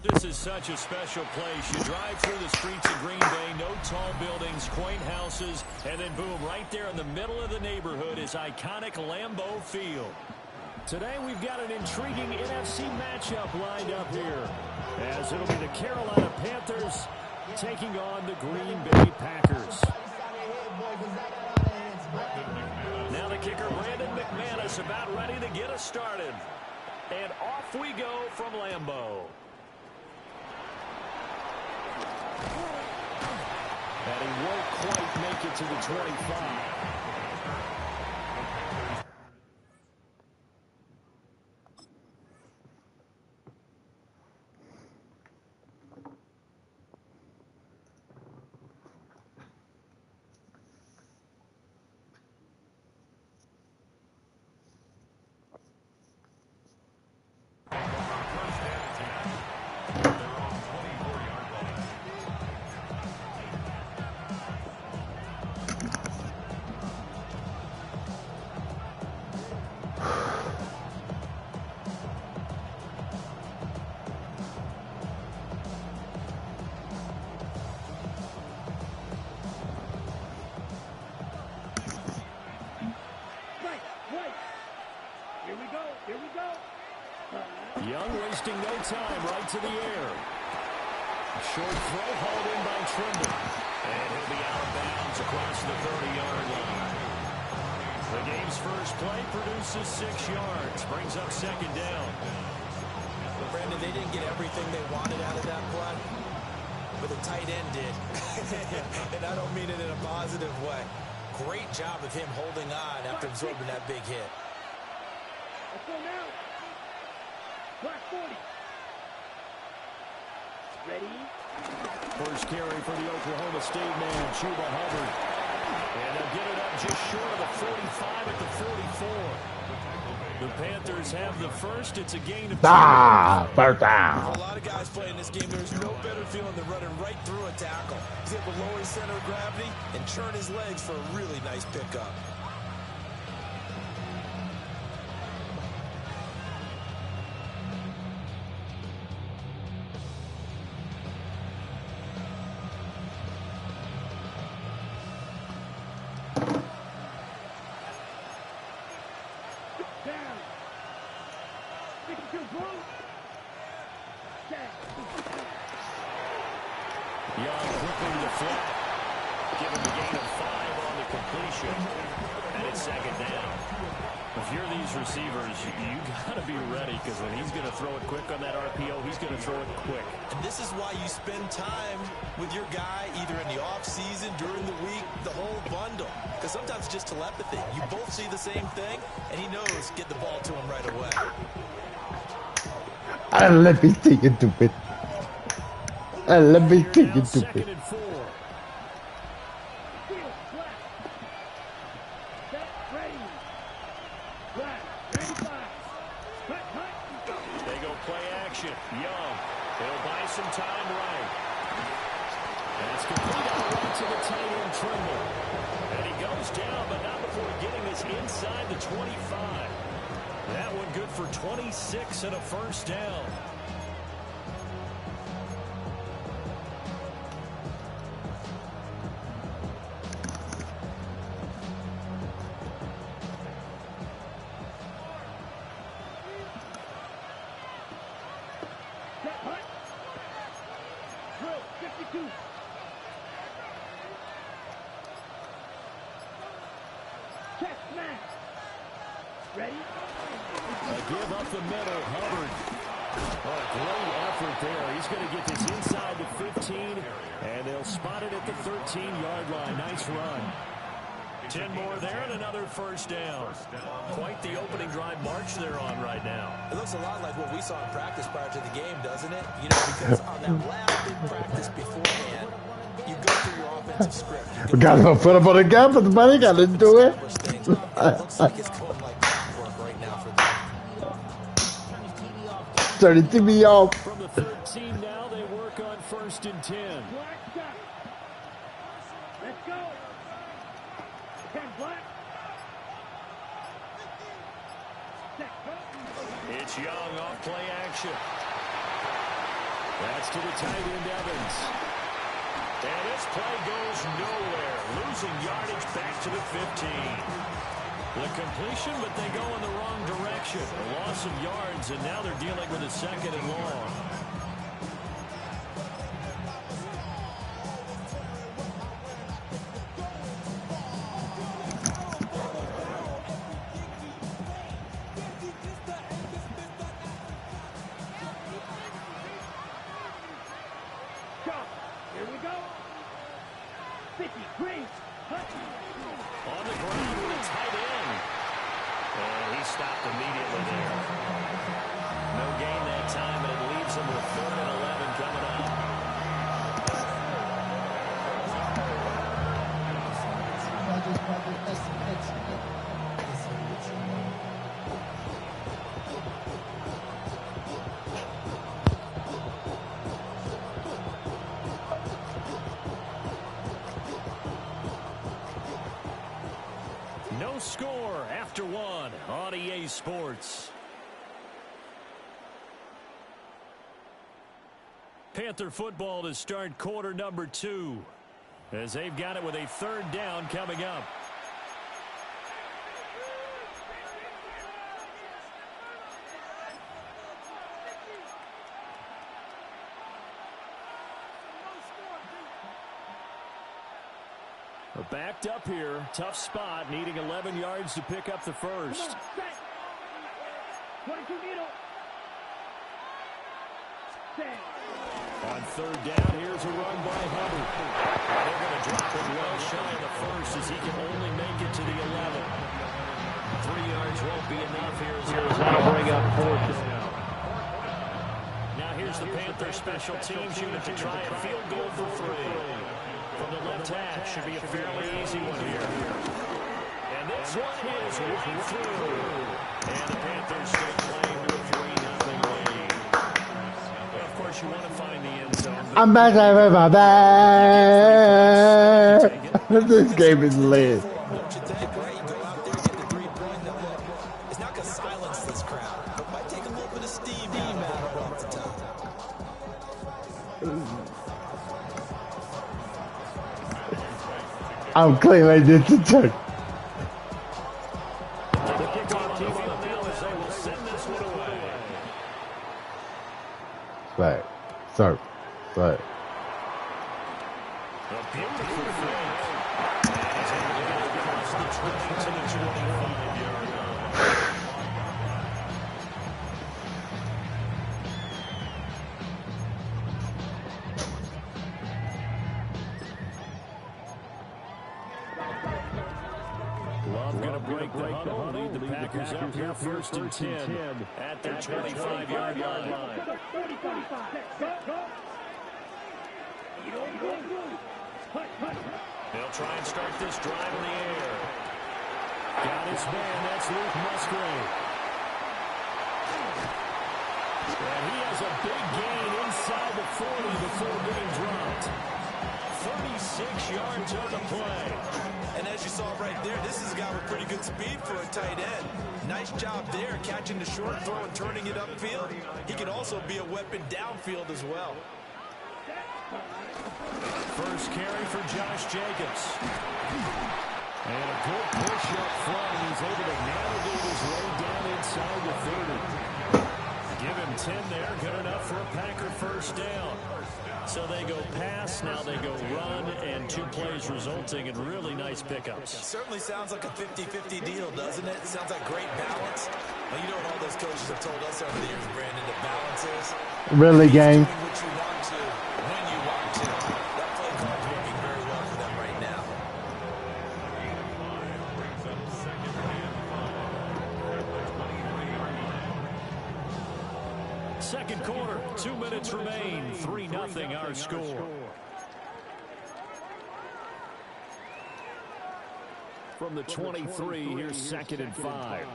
This is such a special place. You drive through the streets of Green Bay, no tall buildings, quaint houses, and then boom, right there in the middle of the neighborhood is iconic Lambeau Field. Today we've got an intriguing NFC matchup lined up here, as it'll be the Carolina Panthers taking on the Green Bay Packers. Now the kicker, Brandon McManus, about ready to get us started. And off we go from Lambeau. And he won't quite make it to the 25. Young wasting no time, right to the air. Short throw hauled in by Trimble. And he'll be out of bounds across the 30-yard line. The game's first play produces 6 yards. Brings up second down. But Brandon, they didn't get everything they wanted out of that play, but the tight end did. And I don't mean it in a positive way. Great job of him holding on after absorbing that big hit. Let's go now. Black 40. Ready? First carry for the Oklahoma State man, Chuba Hubbard. And they'll get it up just short of the 45 at the 44. The Panthers have the first. It's a gain of 2. First down. For a lot of guys playing this game, there's no better feeling than running right through a tackle. He's able to lower his center of gravity and turn his legs for a really nice pickup. Young quickly to the flat. Given the gain of 5 on the completion. And it's second down. If you're these receivers, you got to be ready, because when he's going to throw it quick on that RPO, he's going to throw it quick. And this is why you spend time with your guy either in the offseason, during the week, the whole bundle. Because sometimes it's just telepathy. You both see the same thing, and he knows get the ball to him right away. Let me take it to it. Let me take it to it. They go play action. Young. They'll buy some time right. That's complete out right to the tight end, Trimble. And he goes down, but not before getting this inside the 25. That one good for 26 and a first down. Ready? Give up the middle, Hubbard. Oh, great effort there. He's going to get this inside the 15, and they'll spot it at the 13-yard line. Nice run. 10 more there and another first down. Quite the opening drive march they're on right now. It looks a lot like what we saw in practice prior to the game, doesn't it? You know, because on that last big practice beforehand, you go through your offensive script. We got to put up on the gap, but the money got to do it. It looks like it's going like clockwork right now for them. Starting to be off. From the 13 now, they work on 1st and 10. Let's go. 10 black. It's Young off play action. That's to the tight end, Evans. And this play goes nowhere. Losing yardage back to the 15. The completion, but they go in the wrong direction. A loss of yards, and now they're dealing with a 2nd and long. Here we go. 53. On the ground with a tight end. And he stopped immediately there. No gain that time, and it leaves him with 3rd and 11 coming up. No score after 1 on EA Sports. Panther football to start quarter number 2 as they've got it with a 3rd down coming up. Backed up here, tough spot, needing 11 yards to pick up the first. 22 needle. On 3rd down, here's a run by Hubbard. They're going to drop it well shy of the first as he can only make it to the 11. 3 yards won't be enough here. That'll bring up 4th down. Now here's the Panther special teams unit to try a field goal for 3. From the left hash, should be a fairly easy one here. And this one is right through. And the Panthers still playing with a 3-0 lead. Well, of course, you want to find the end zone. I'm back with my bag. This game is lit. Don't you think, right? You go out there, get the 3-point. Now, look, it's not going to silence this crowd. It might take a little bit of steam out of off the top. I'm claiming this to turn. The kickoff team on the field as they will send this one away. Right. Sorry. Right. A beautiful fake. And he's able to get across the 20 to the 25-yard line. Love going to break the huddle, lead the Packers up here 1st and 10 at their 25-yard line. They'll try and start this drive in the air. Got his man, that's Luke Musgrave. And he has a big gain inside the 40 before being dropped. 36 yards on the play. And as you saw right there, this is a guy with pretty good speed for a tight end. Nice job there, catching the short throw and turning it upfield. He can also be a weapon downfield as well. First carry for Josh Jacobs. And a good push up front. He's able to navigate his way down inside the 30. Give him 10 there. Good enough for a Packer first down. So they go pass, now they go run, and 2 plays resulting in really nice pickups. It certainly sounds like a 50-50 deal, doesn't it? It sounds like great balance. Well, you know what all those coaches have told us over the years, Brandon, that balance is? Really, gang? Doing what you want to, when you want to. That play call is working very well for them right now. Second quarter, 2 minutes remain, 3-0 our score. From the 23, here's 2nd and 5.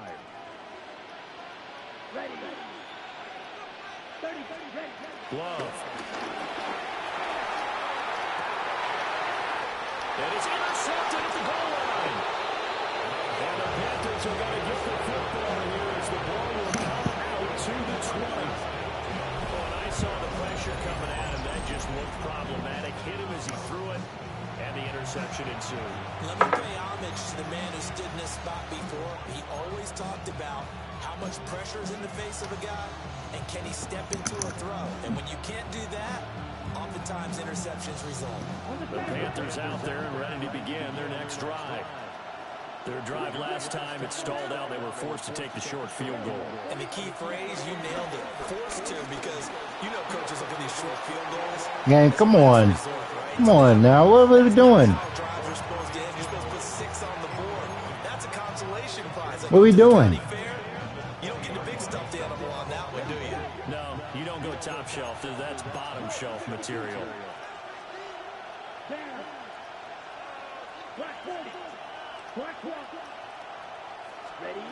Ready. 30, ready. Love. And it's intercepted at the goal line. And the Panthers are going to get the football here as the ball will come out to the 20. Oh, and I saw the pressure pressure coming at him. That just looked problematic. Hit him as he threw it, and the interception ensued. Let me pay homage to the man who stood in this spot before. He always talked about how much pressure is in the face of a guy, and can he step into a throw. And when you can't do that, oftentimes interceptions result. The Panthers out there and ready to begin their next drive. Their drive last time, it stalled out. They were forced to take the short field goal. And the key phrase, you nailed it, forced to, because you know coaches look at these short field goals. Gang, come on. Come on now. What are we doing? Drives are supposed to end. You're supposed to put 6 on the board. That's a consolation prize. What are we doing? You don't get the big stuffed animal on that one, do you? No, you don't go top shelf. That's bottom shelf material. Ready?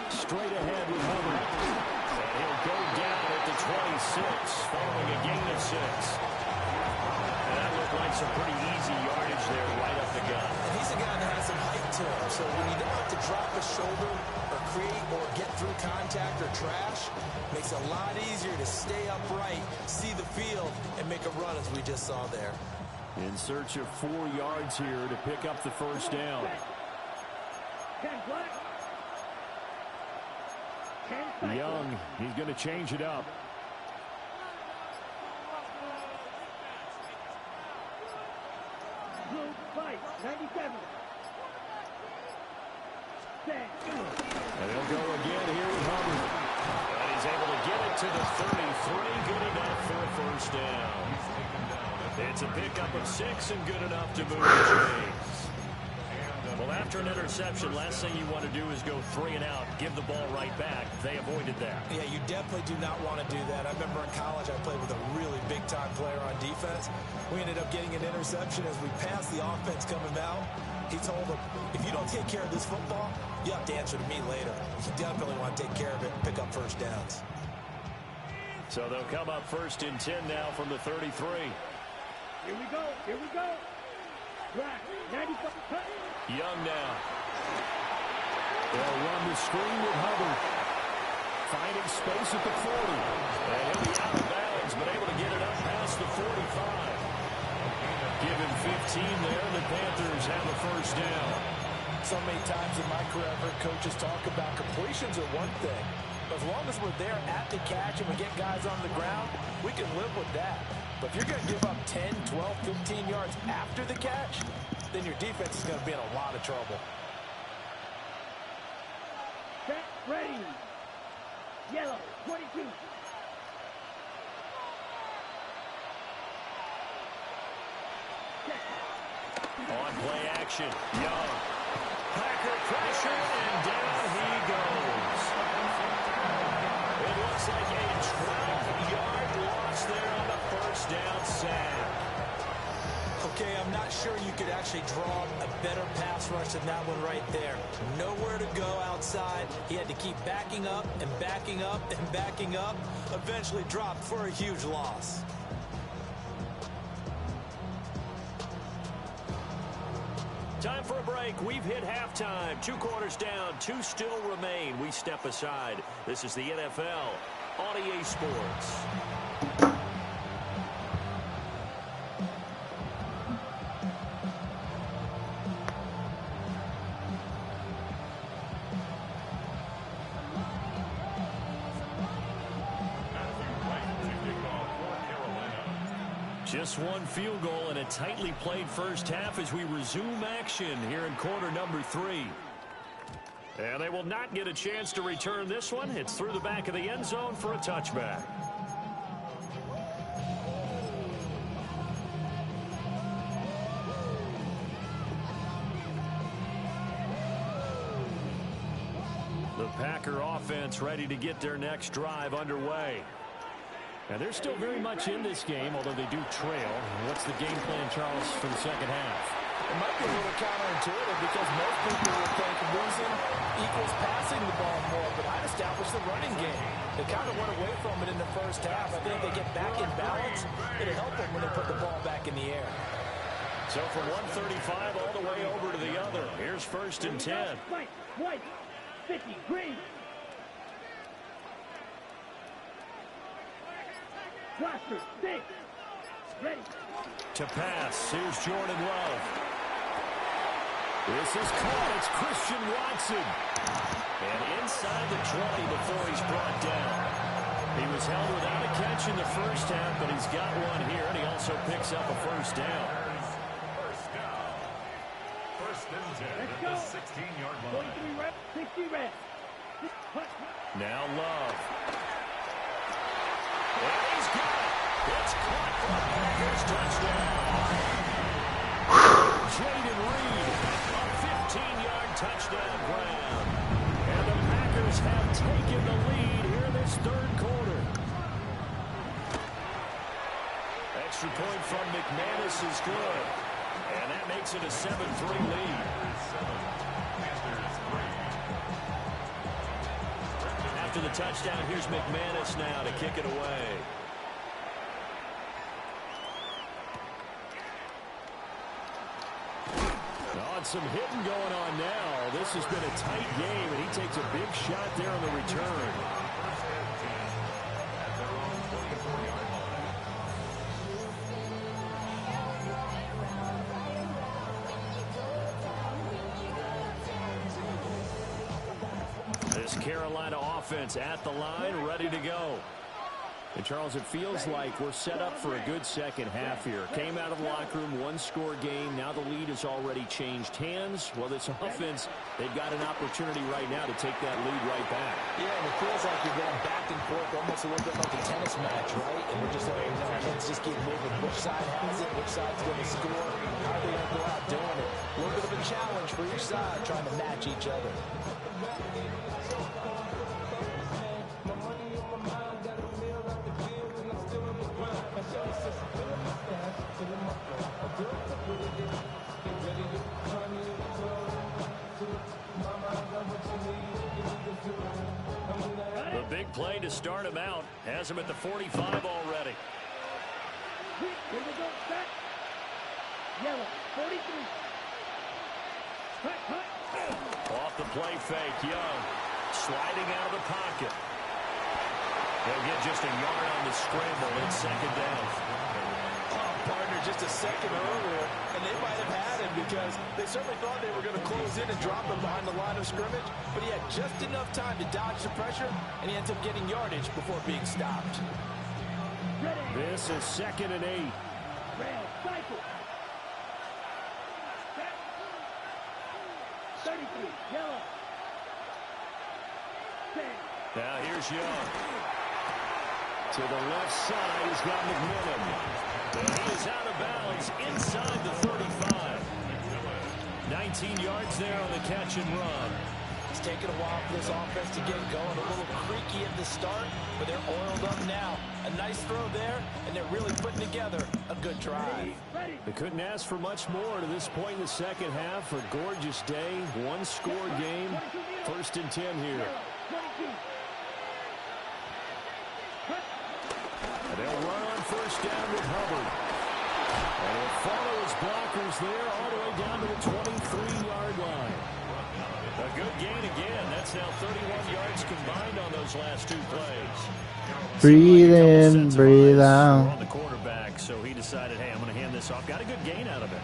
Straight ahead with Hubbard. And he'll go down at the 26, following a gain of 6. And that looked like some pretty easy yardage there right up the gut. And he's a guy that has some height to him, so when you don't have to drop a shoulder or create or get through contact or trash, makes it a lot easier to stay upright, see the field, and make a run as we just saw there. In search of 4 yards here to pick up the first down. 10 black. 10 cycle. Young, he's going to change it up. Blue, fight, 97. Set. And he'll go again here with Hubbard. And he's able to get it to the 33. Good enough for a first down. It's a pickup of 6 and good enough to move the chains. Well, after an interception, last thing you want to do is go 3 and out, give the ball right back. They avoided that. Yeah, you definitely do not want to do that. I remember in college I played with a really big-time player on defense. We ended up getting an interception as we passed the offense coming out. He told him, if you don't take care of this football, you have to answer to me later. You definitely want to take care of it and pick up first downs. So they'll come up first and 10 now from the 33. Here we go. Here we go. Black, 95. Cut. Young now. They'll run the screen with Hubbard. Finding space at the 40. And he'll be out of bounds, but able to get it up past the 45. Give him 15 there. The Panthers have a first down. So many times in my career, I've heard coaches talk about completions are one thing. But as long as we're there at the catch and we get guys on the ground, we can live with that. But if you're going to give up 10, 12, 15 yards after the catch, then your defense is going to be in a lot of trouble. Set, ready. Yellow, 22. On play action, Young. Packer pressure, and down he goes. It looks like a 12-yard loss there on the first down sack. Okay, I'm not sure you could actually draw a better pass rush than that one right there. Nowhere to go outside. He had to keep backing up and backing up and backing up. Eventually dropped for a huge loss. Time for a break. We've hit halftime. 2 quarters down. 2 still remain. We step aside. This is the NFL on EA Sports. Just one field goal and a tightly played first half as we resume action here in quarter number 3. And they will not get a chance to return this one. It's through the back of the end zone for a touchback. The Packer offense ready to get their next drive underway. And they're still very much in this game, although they do trail. What's the game plan, Charles, for the second half? It might be a little counterintuitive because most people would think losing equals passing the ball more, but I'd establish the running game. They kind of went away from it in the first half. I think they get back in balance. It'll help them when they put the ball back in the air. So from 135 all the way over to the other. Here's first and 10. White, white, 50, green. Blaster, stay. Ready. To pass, here's Jordan Love. This is caught. It's Christian Watson. And inside the 20 before he's brought down. He was held without a catch in the first half, but he's got one here, and he also picks up a first down. First and 10 Let's at go. the 16-yard line. 43 reps, 60 reps. Now Love. And he's got it. It's caught for a Packers touchdown. Jaden Reed, a 15-yard touchdown grab. And the Packers have taken the lead here in this third quarter. Extra point from McManus is good. And that makes it a 7-3 lead. After the touchdown, here's McManus now to kick it away. Some hitting going on now. This has been a tight game, and he takes a big shot there on the return. This Carolina offense at the line, ready to go. And, Charles, it feels like we're set up for a good second half here. Came out of the locker room, one-score game. Now the lead has already changed hands. Well, this offense, they've got an opportunity right now to take that lead right back. Yeah, and it feels like you're going back and forth, almost a little bit like a tennis match, right? And we're just like, let's just keep moving. Which side has it? Which side's going to score? How are they going to go out doing it? A little bit of a challenge for each side, trying to match each other. The big play to start him out has him at the 45 already. Here we go, set. Yellow, 43. Cut, cut. Off the play fake, Young sliding out of the pocket. They'll get just a yard on the scramble. It's second down. Partner just a second earlier, and they might have had him because they certainly thought they were going to close in and drop him behind the line of scrimmage, but he had just enough time to dodge the pressure, and he ends up getting yardage before being stopped. Ready. This is 2nd and 8. Rail, cycle. Set. 33, yellow. Set. Now here's Young. To the left side, he's got McMillan. And he is out of bounds inside the 35. 19 yards there on the catch and run. It's taken a while for this offense to get going. A little creaky at the start, but they're oiled up now. A nice throw there, and they're really putting together a good drive. Ready. They couldn't ask for much more to this point in the second half. A gorgeous day, one-score game. 1st and 10 here. 22. And they'll run on first down with Hubbard. And he'll follow his blockers there all the way down to the 23-yard line. A good gain again. That's now 31 yards combined on those last two plays. Breathe in, breathe out. On the quarterback, so he decided, hey, I'm going to hand this off. Got a good gain out of it.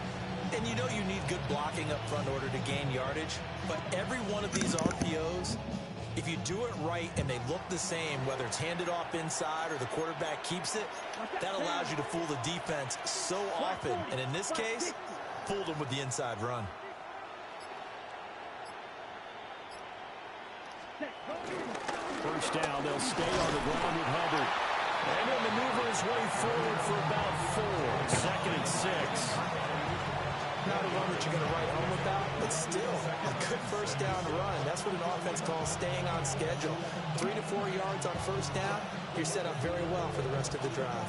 And you know you need good blocking up front in order to gain yardage, but every one of these RPOs, if you do it right and they look the same, whether it's handed off inside or the quarterback keeps it, that allows you to fool the defense so often. And in this case, fooled them with the inside run. First down, they'll stay on the ground with Hubbard. And he'll maneuver his way forward for about 4. 2nd and 6. Not a run that you're going to write home about, but still a good first down run. That's what an offense calls staying on schedule. 3 to 4 yards on first down, you're set up very well for the rest of the drive.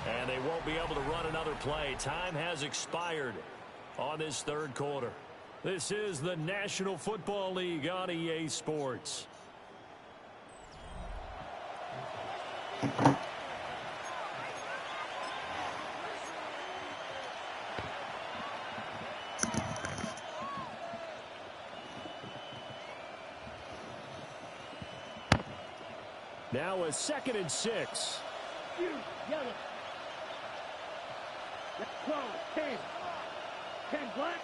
And they won't be able to run another play. Time has expired on this third quarter. This is the National Football League on EA Sports. Now a 2nd and 6. You, yellow. Let's go. 10. 10 black.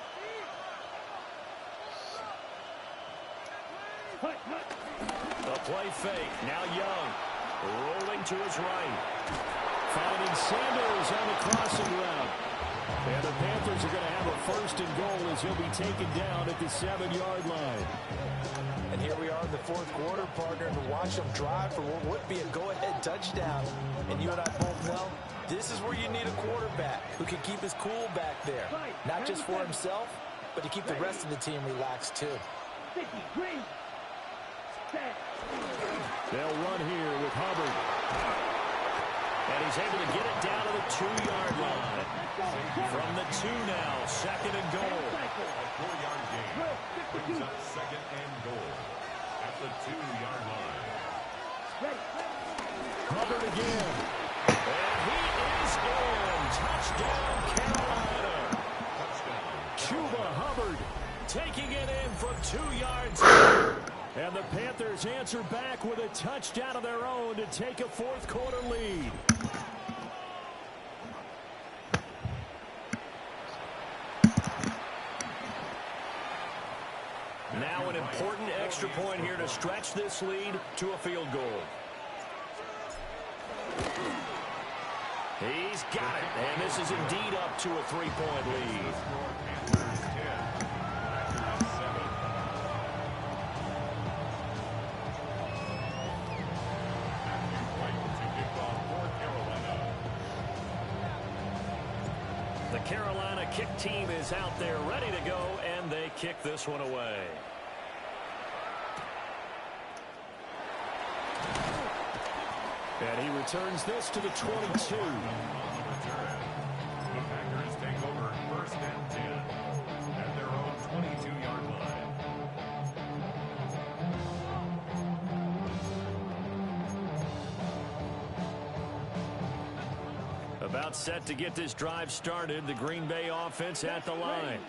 Hut, hut. The play fake. Now Young. Rolling to his right. Finding Sanders on the crossing route. And the Panthers are going to have a 1st and goal as he'll be taken down at the 7-yard line. And here we are in the 4th quarter, partner, and watch them drive for what would be a go-ahead touchdown. And you and I both know this is where you need a quarterback who can keep his cool back there. Not just for himself, but to keep the rest of the team relaxed too. 50, green. Set. They'll run here with Hubbard. And he's able to get it down to the 2-yard line. From the 2 now, 2nd and goal. A 4-yard gain brings up 2nd and goal at the 2-yard line. Hubbard again. And he is in. Touchdown, Carolina. Touchdown. Chuba Hubbard taking it in from 2 yards. And the Panthers answer back with a touchdown of their own to take a 4th quarter lead. Now an important extra point here to stretch this lead to a field goal. He's got it, and this is indeed up to a 3-point lead. Panthers 10, Packers 7. Matthew White to kick off for Carolina. The Carolina kick team is out there ready to go, and they kick this one away. And he returns this to the 22. On the return, the Packers take over 1st and 10 at their own 22-yard line. About set to get this drive started, the Green Bay offense at the line.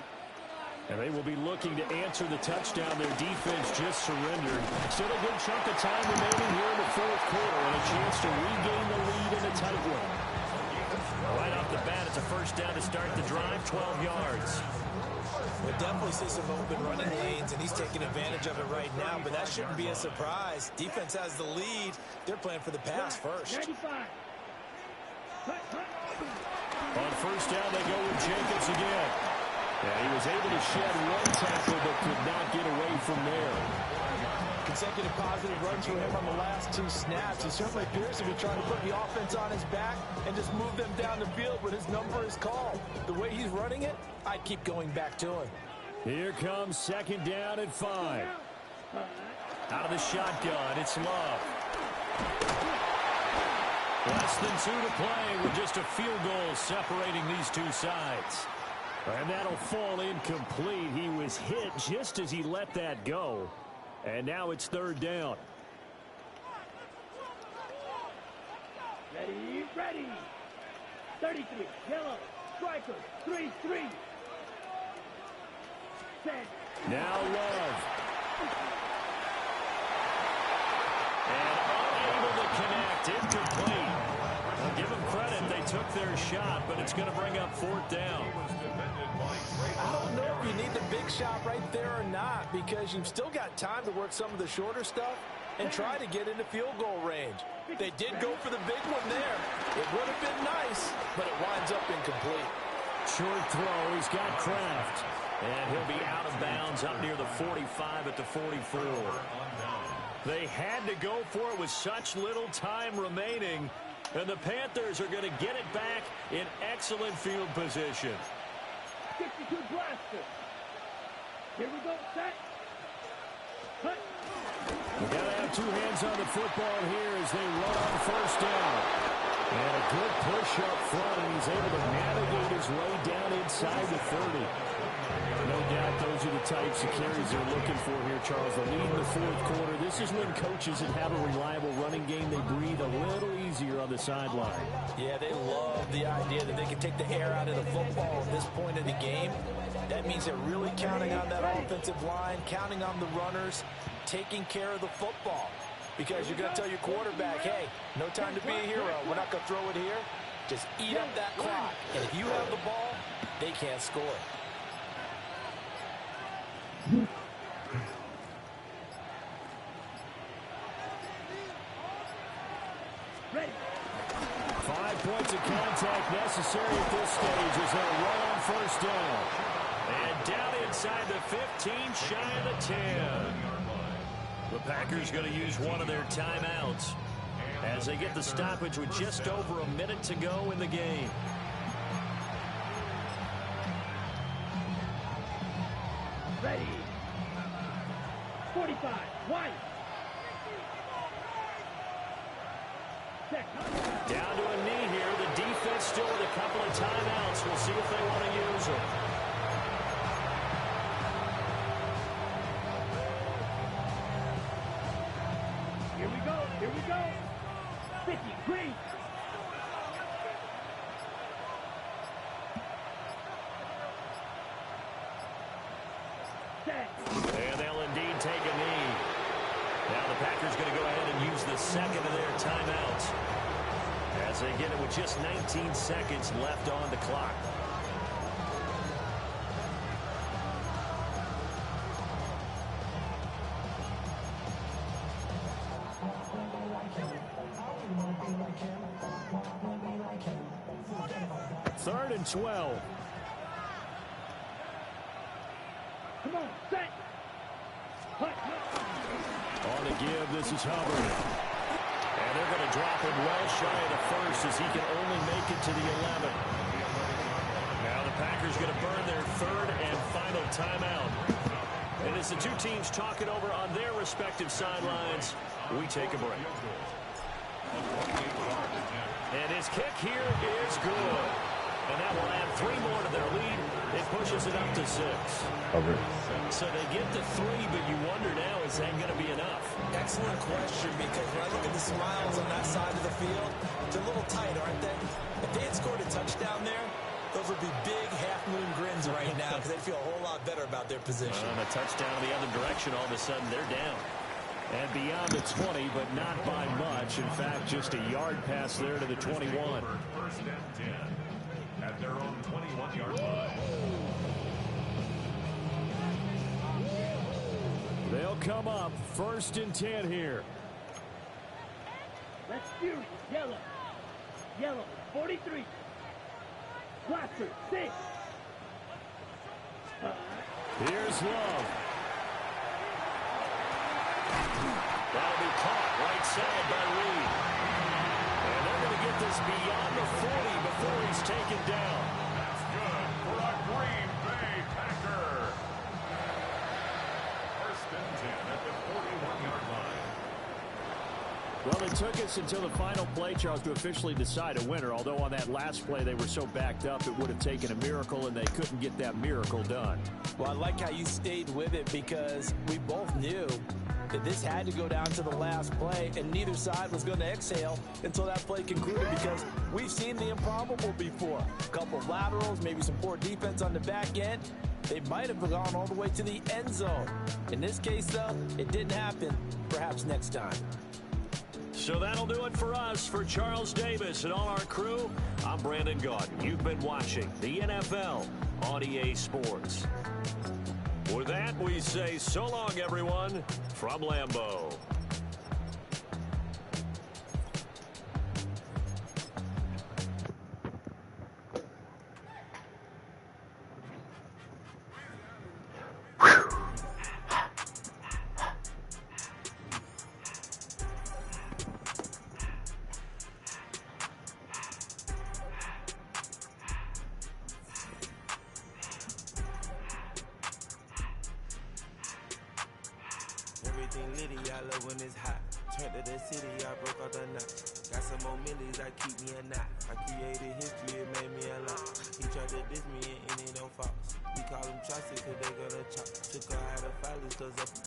And they will be looking to answer the touchdown their defense just surrendered. Still a good chunk of time remaining here in the 4th quarter and a chance to regain the lead in a tight one. Right off the bat, it's a 1st down to start the drive, 12 yards. We'll definitely see some open running lanes, and he's taking advantage of it right now, but that shouldn't be a surprise. Defense has the lead. They're playing for the pass first. 95. Hut, hut. On 1st down, they go with Jacobs again. Yeah, he was able to shed one tackle, but could not get away from there. Consecutive positive runs for him on the last 2 snaps. He certainly appears to be trying to put the offense on his back and just move them down the field, but his number is called. The way he's running it, I'd keep going back to him. Here comes 2nd down and 5. Out of the shotgun, it's Love. Less than 2 to play with just a field goal separating these two sides. And that'll fall incomplete. He was hit just as he let that go. And now it's 3rd down. Ready, ready. 33, yellow, striker, 3-3. Set. Now Love. And unable to connect, incomplete. I'll give them credit, they took their shot, but it's going to bring up 4th down. I don't know if you need the big shot right there or not, because you've still got time to work some of the shorter stuff and try to get into field goal range. They did go for the big one there. It would have been nice, but it winds up incomplete. Short throw, he's got Kraft. And he'll be out of bounds up near the 45 at the 44. They had to go for it with such little time remaining, and the Panthers are going to get it back in excellent field position. 62 blaster. Here we go, set. Hut. We've got to have 2 hands on the football here as they run on 1st down. And a good push up front, and he's able to navigate his way down inside the 30. No doubt those those are the types of carries they're looking for here, Charles. The lead in the fourth quarter. This is when coaches that have a reliable running game, they breathe a little easier on the sideline. Yeah, they love the idea that they can take the air out of the football at this point of the game. That means they're really counting on that offensive line, counting on the runners, taking care of the football. Because you're going to tell your quarterback, hey, no time to be a hero. We're not going to throw it here. Just eat up that clock. And if you have the ball, they can't score. Ready. 5 points of contact necessary at this stage as they'll run on first down. And down inside the 15, shy of the 10. The Packers going to use one of their timeouts as they get the stoppage with just over a minute to go in the game. Ready. 45. White. Check. Down to a knee here. The defense still with a couple of timeouts. We'll see if they want to use them. Here we go. Here we go. 50. Green. Set. And they'll indeed take a knee. Now the Packers going to go ahead and use the second of their timeouts as they get it with just 19 seconds left on the clock. Third and 12. Come on. Set. Hut. On the give, this is Hubbard. And they're going to drop him well shy of the first as he can only make it to the 11. Now the Packers going to burn their third and final timeout. And as the two teams talk it over on their respective sidelines, we take a break. And his kick here is good. And that will add 3 more to their lead. It pushes it up to 6. Cover. So they get to 3, but you wonder now, is that going to be enough? Excellent question, because when I look at the smiles on that side of the field, they're a little tight, aren't they? If they had scored a touchdown there, those would be big half-moon grins right now because they feel a whole lot better about their position. On a touchdown the other direction, all of a sudden they're down. And beyond the 20, but not by much. In fact, just a yard pass there to the 21. First and 10 at their own 21-yard line. They'll come up first and 10 here. Let's Fury. Yellow. Yellow. 43. Blaster. 6. Here's Love. That'll be caught right side by Reed. And they're going to get this beyond the 40 before he's taken down. That's good for a Green Bay Packer. First and 10 at the 41-yard line. Well, it took us until the final play, Charles, to officially decide a winner. Although on that last play they were so backed up, it would have taken a miracle, and they couldn't get that miracle done. Well, I like how you stayed with it because we both knew that this had to go down to the last play, and neither side was going to exhale until that play concluded because we've seen the improbable before. A couple of laterals, maybe some poor defense on the back end. They might have gone all the way to the end zone. In this case, though, it didn't happen. Perhaps next time. So that'll do it for us. For Charles Davis and all our crew, I'm Brandon Gaudin. You've been watching the NFL on EA Sports. With that, we say so long, everyone, from Lambeau. When we everything litty, I love when it's hot. Turned to the city, I broke out the knot. Got some more millies that keep me a knot. I created history, it made me a lot. He tried to diss me and it don't false. We call him Chaucer cause they gonna chop. Took her out of filers cause